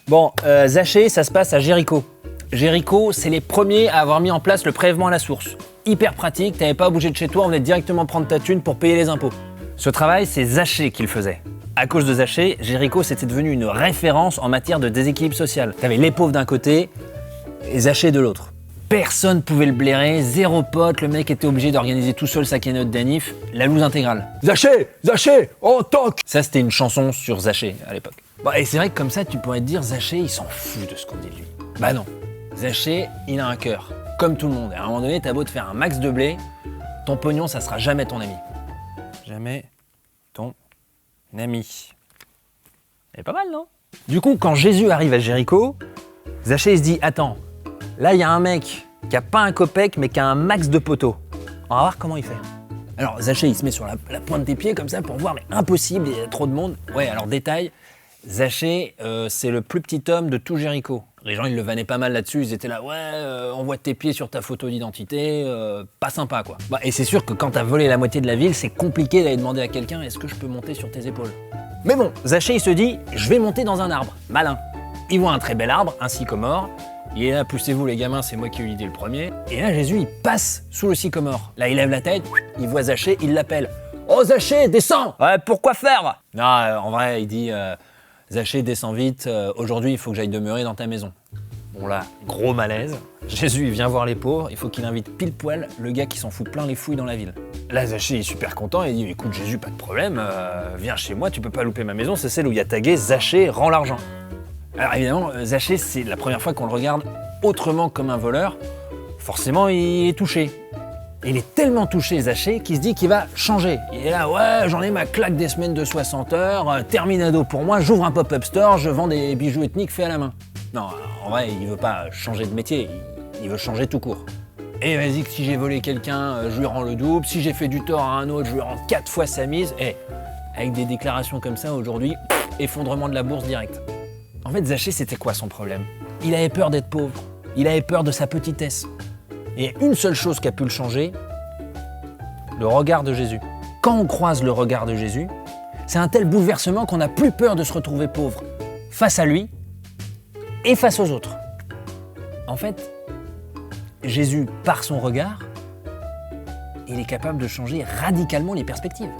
Bon, Zachée, ça se passe à Jéricho. Jéricho, c'est les premiers à avoir mis en place le prélèvement à la source. Hyper pratique, t'avais pas à bouger de chez toi, on venait directement prendre ta thune pour payer les impôts. Ce travail, c'est Zachée qui le faisait. À cause de Zachée, Jéricho, c'était devenu une référence en matière de déséquilibre social. T'avais les pauvres d'un côté et Zachée de l'autre. Personne pouvait le blairer, zéro pote, le mec était obligé d'organiser tout seul sa cagnotte d'anif, la loose intégrale. Zachée, oh toc. Ça, c'était une chanson sur Zachée à l'époque. Bon, et c'est vrai que comme ça, tu pourrais te dire, Zachée, il s'en fout de ce qu'on dit de lui. Bah non, Zachée, il a un cœur, comme tout le monde. Et à un moment donné, t'as beau te faire un max de blé, ton pognon, ça sera jamais ton ami. Jamais ton ami. C'est pas mal, non? Du coup, quand Jésus arrive à Jéricho, Zachée il se dit, attends, là, il y a un mec qui a pas un copec, mais qui a un max de poteaux. On va voir comment il fait. Alors, Zachée, il se met sur la pointe des pieds comme ça pour voir, mais impossible, il y a trop de monde. Ouais, alors détail, Zachée, c'est le plus petit homme de tout Jéricho. Les gens, ils le vannaient pas mal là-dessus, ils étaient là, ouais, on voit tes pieds sur ta photo d'identité, pas sympa quoi. Bah, et c'est sûr que quand t'as volé la moitié de la ville, c'est compliqué d'aller demander à quelqu'un, est-ce que je peux monter sur tes épaules? Mais bon, Zachée, il se dit, je vais monter dans un arbre, malin. Il voit un très bel arbre, un sycomore. Il est là, poussez-vous les gamins, c'est moi qui ai eu l'idée le premier. Et là, Jésus, il passe sous le sycomore. Là, il lève la tête, il voit Zachée, il l'appelle. Oh Zachée, descends! Ouais, pourquoi faire? Non, en vrai, il dit, Zachée, descends vite, aujourd'hui, il faut que j'aille demeurer dans ta maison. Bon là, gros malaise. Jésus, il vient voir les pauvres, il faut qu'il invite pile poil le gars qui s'en fout plein les fouilles dans la ville. Là, Zachée est super content, il dit, écoute Jésus, pas de problème, viens chez moi, tu peux pas louper ma maison, c'est celle où il y a tagué Zachée rend l'argent. Alors évidemment, Zachée, c'est la première fois qu'on le regarde autrement comme un voleur. Forcément, il est touché. Et il est tellement touché, Zachée, qu'il se dit qu'il va changer. Il est là, ouais, j'en ai ma claque des semaines de 60 heures, terminado pour moi, j'ouvre un pop-up store, je vends des bijoux ethniques faits à la main. Non, en vrai, il veut pas changer de métier, il veut changer tout court. Et vas-y, que si j'ai volé quelqu'un, je lui rends le double, si j'ai fait du tort à un autre, je lui rends 4 fois sa mise. Et avec des déclarations comme ça, aujourd'hui, effondrement de la bourse direct. En fait, Zachée, c'était quoi son problème? Il avait peur d'être pauvre. Il avait peur de sa petitesse. Et une seule chose qui a pu le changer, le regard de Jésus. Quand on croise le regard de Jésus, c'est un tel bouleversement qu'on n'a plus peur de se retrouver pauvre face à lui et face aux autres. En fait, Jésus, par son regard, il est capable de changer radicalement les perspectives.